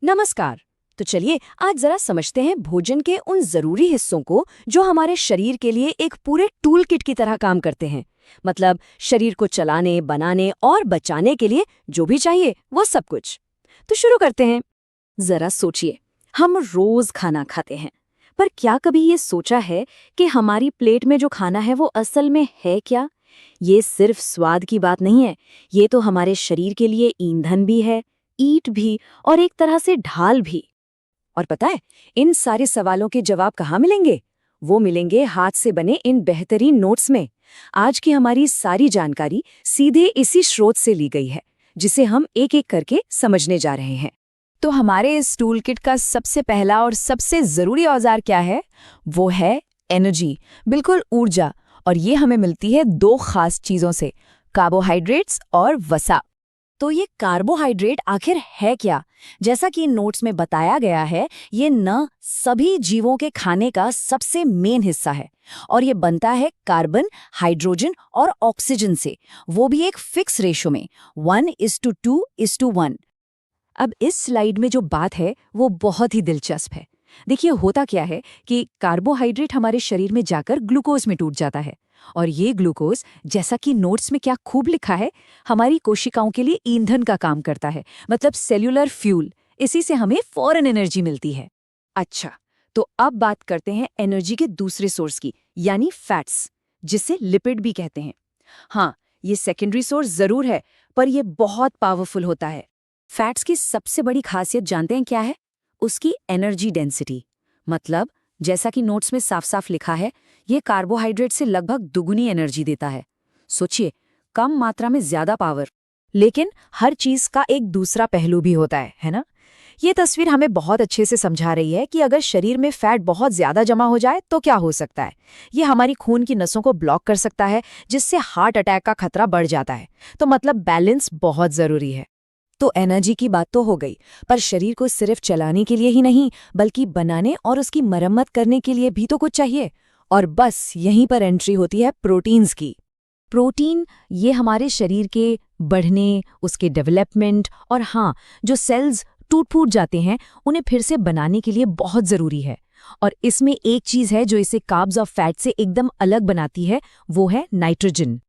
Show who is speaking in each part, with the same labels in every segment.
Speaker 1: नमस्कार। तो चलिए आज जरा समझते हैं भोजन के उन जरूरी हिस्सों को जो हमारे शरीर के लिए एक पूरे टूल किट की तरह काम करते हैं। मतलब शरीर को चलाने, बनाने और बचाने के लिए जो भी चाहिए वो सब कुछ। तो शुरू करते हैं। जरा सोचिए, हम रोज खाना खाते हैं, पर क्या कभी ये सोचा है कि हमारी प्लेट में जो खाना है वो असल में है क्या? ये सिर्फ स्वाद की बात नहीं है, ये तो हमारे शरीर के लिए ईंधन भी है, ईंट भी, और एक तरह से ढाल भी। और पता है, इन सारे सवालों के जवाब कहाँ मिलेंगे? वो मिलेंगे हाथ से बने इन बेहतरीन नोट्स में। आज की हमारी सारी जानकारी सीधे इसी स्रोत से ली गई है, जिसे हम एक एक करके समझने जा रहे हैं। तो हमारे इस टूल किट का सबसे पहला और सबसे जरूरी औजार क्या है? वो है एनर्जी, बिल्कुल ऊर्जा। और ये हमें मिलती है दो खास चीजों से, कार्बोहाइड्रेट्स और वसा। तो ये कार्बोहाइड्रेट आखिर है क्या? जैसा कि इन नोट्स में बताया गया है, ये न सभी जीवों के खाने का सबसे मेन हिस्सा है, और ये बनता है कार्बन, हाइड्रोजन और ऑक्सीजन से, वो भी एक फिक्स रेशो में, 1:2:1। अब इस स्लाइड में जो बात है वो बहुत ही दिलचस्प है। देखिए, होता क्या है कि कार्बोहाइड्रेट हमारे शरीर में जाकर ग्लूकोज में टूट जाता है, और ये ग्लूकोज, जैसा कि नोट्स में क्या खूब लिखा है, हमारी कोशिकाओं के लिए ईंधन का काम करता है, मतलब सेल्यूलर फ्यूल। इसी से हमें फौरन एनर्जी मिलती है। अच्छा, तो अब बात करते हैं एनर्जी के दूसरे सोर्स की, यानी फैट्स, जिसे लिपिड भी कहते हैं। हाँ, ये सेकेंडरी सोर्स जरूर है, पर ये बहुत पावरफुल होता है। फैट्स की सबसे बड़ी खासियत जानते हैं क्या है? उसकी एनर्जी डेंसिटी। मतलब जैसा कि नोट्स में साफ साफ लिखा है, ये कार्बोहाइड्रेट से लगभग दुगुनी एनर्जी देता है। सोचिए, कम मात्रा में ज्यादा पावर। लेकिन हर चीज का एक दूसरा पहलू भी होता है ना? ये तस्वीर हमें बहुत अच्छे से समझा रही है कि अगर शरीर में फैट बहुत ज्यादा जमा हो जाए तो क्या हो सकता है। ये हमारी खून की नसों को ब्लॉक कर सकता है, जिससे हार्ट अटैक का खतरा बढ़ जाता है। तो मतलब बैलेंस बहुत जरूरी है। तो एनर्जी की बात तो हो गई, पर शरीर को सिर्फ चलाने के लिए ही नहीं, बल्कि बनाने और उसकी मरम्मत करने के लिए भी तो कुछ चाहिए। और बस यहीं पर एंट्री होती है प्रोटीन्स की। प्रोटीन, ये हमारे शरीर के बढ़ने, उसके डेवलपमेंट और हाँ, जो सेल्स टूट फूट जाते हैं उन्हें फिर से बनाने के लिए बहुत ज़रूरी है। और इसमें एक चीज़ है जो इसे कार्ब्स और फैट से एकदम अलग बनाती है, वो है नाइट्रोजन।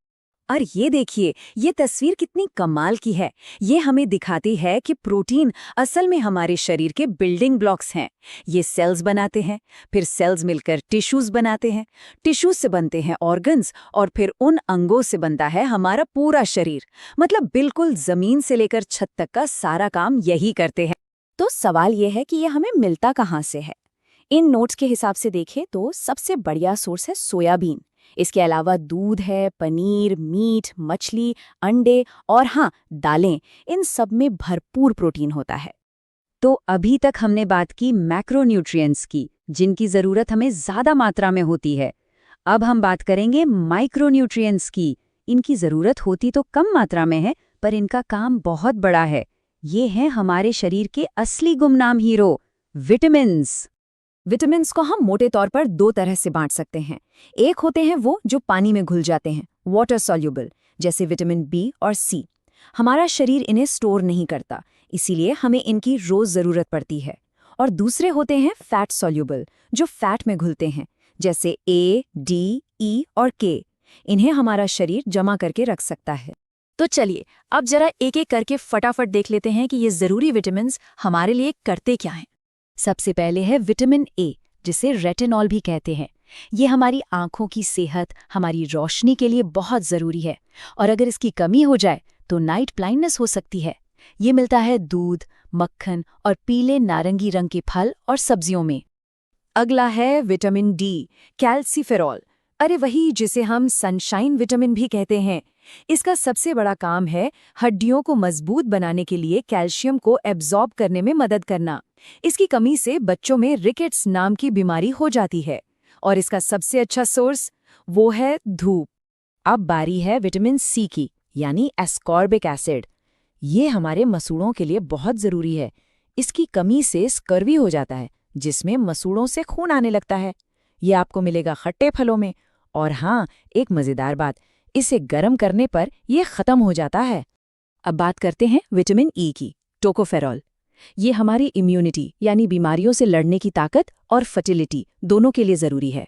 Speaker 1: और ये देखिए, ये तस्वीर कितनी कमाल की है। ये हमें दिखाती है कि प्रोटीन असल में हमारे शरीर के बिल्डिंग ब्लॉक्स हैं। ये सेल्स बनाते हैं, फिर सेल्स मिलकर टिश्यूज बनाते हैं, टिश्यूज से बनते हैं ऑर्गन्स, और फिर उन अंगों से बनता है हमारा पूरा शरीर। मतलब बिल्कुल जमीन से लेकर छत तक का सारा काम यही करते हैं। तो सवाल ये है कि ये हमें मिलता कहाँ से है? इन नोट्स के हिसाब से देखें तो सबसे बढ़िया सोर्स है सोयाबीन। इसके अलावा दूध है, पनीर, मीट, मछली, अंडे और हाँ, दालें, इन सब में भरपूर प्रोटीन होता है। तो अभी तक हमने बात की मैक्रोन्यूट्रिएंट्स की, जिनकी ज़रूरत हमें ज़्यादा मात्रा में होती है। अब हम बात करेंगे माइक्रोन्यूट्रिएंट्स की। इनकी ज़रूरत होती तो कम मात्रा में है, पर इनका काम बहुत बड़ा है। ये हैं हमारे शरीर के असली गुमनाम हीरो, विटामिन्स। विटामिन्स को हम मोटे तौर पर दो तरह से बांट सकते हैं। एक होते हैं वो जो पानी में घुल जाते हैं, वाटर सॉल्युबल, जैसे विटामिन बी और सी। हमारा शरीर इन्हें स्टोर नहीं करता, इसीलिए हमें इनकी रोज जरूरत पड़ती है। और दूसरे होते हैं फैट सॉल्युबल, जो फैट में घुलते हैं, जैसे ए, डी, ई और के। इन्हें हमारा शरीर जमा करके रख सकता है। तो चलिए अब जरा एक एक करके फटाफट देख लेते हैं कि ये जरूरी विटामिन्स हमारे लिए करते क्या हैं। सबसे पहले है विटामिन ए, जिसे रेटिनॉल भी कहते हैं। ये हमारी आंखों की सेहत, हमारी रोशनी के लिए बहुत ज़रूरी है, और अगर इसकी कमी हो जाए तो नाइट ब्लाइंडनेस हो सकती है। ये मिलता है दूध, मक्खन और पीले नारंगी रंग के फल और सब्जियों में। अगला है विटामिन डी, कैल्सीफेरॉल। अरे वही जिसे हम सनशाइन विटामिन भी कहते हैं। इसका सबसे बड़ा काम है हड्डियों को मजबूत बनाने के लिए कैल्शियम को एब्जॉर्ब करने में मदद करना। इसकी कमी से बच्चों में रिकेट्स नाम की बीमारी हो जाती है। और इसका सबसे अच्छा सोर्स वो है धूप। अब बारी है विटामिन सी की, यानी एस्कॉर्बिक एसिड। ये हमारे मसूड़ों के लिए बहुत जरूरी है। इसकी कमी से स्कर्वी हो जाता है, जिसमें मसूड़ों से खून आने लगता है। ये आपको मिलेगा खट्टे फलों में। और हाँ, एक मजेदार बात, इसे गर्म करने पर यह खत्म हो जाता है। अब बात करते हैं विटामिन ई की, टोकोफेरॉल। ये हमारी इम्यूनिटी यानी बीमारियों से लड़ने की ताकत और फर्टिलिटी दोनों के लिए ज़रूरी है।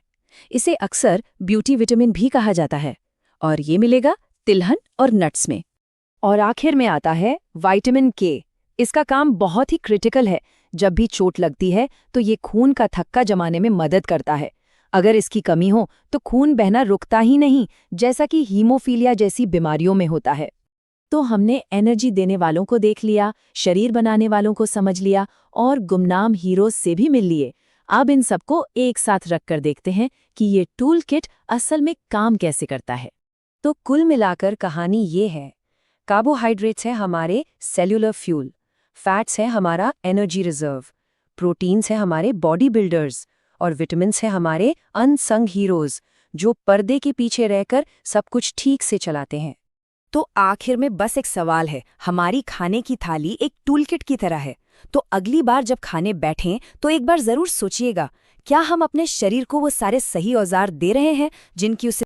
Speaker 1: इसे अक्सर ब्यूटी विटामिन भी कहा जाता है और ये मिलेगा तिलहन और नट्स में। और आखिर में आता है विटामिन के। इसका काम बहुत ही क्रिटिकल है। जब भी चोट लगती है तो ये खून का थक्का जमाने में मदद करता है। अगर इसकी कमी हो तो खून बहना रुकता ही नहीं, जैसा कि हीमोफीलिया जैसी बीमारियों में होता है। तो हमने एनर्जी देने वालों को देख लिया, शरीर बनाने वालों को समझ लिया और गुमनाम हीरोज से भी मिल लिए। अब इन सबको एक साथ रखकर देखते हैं कि ये टूल किट असल में काम कैसे करता है। तो कुल मिलाकर कहानी ये है, कार्बोहाइड्रेट्स है हमारे सेल्यूलर फ्यूल, फैट्स है हमारा एनर्जी रिजर्व, प्रोटीन्स है हमारे बॉडी बिल्डर्स और विटामिन्स है हमारे अनसंग हीरोज जो पर्दे के पीछे रहकर सब कुछ ठीक से चलाते हैं। तो आखिर में बस एक सवाल है, हमारी खाने की थाली एक टूलकिट की तरह है। तो अगली बार जब खाने बैठें तो एक बार जरूर सोचिएगा, क्या हम अपने शरीर को वो सारे सही औजार दे रहे हैं जिनकी उसे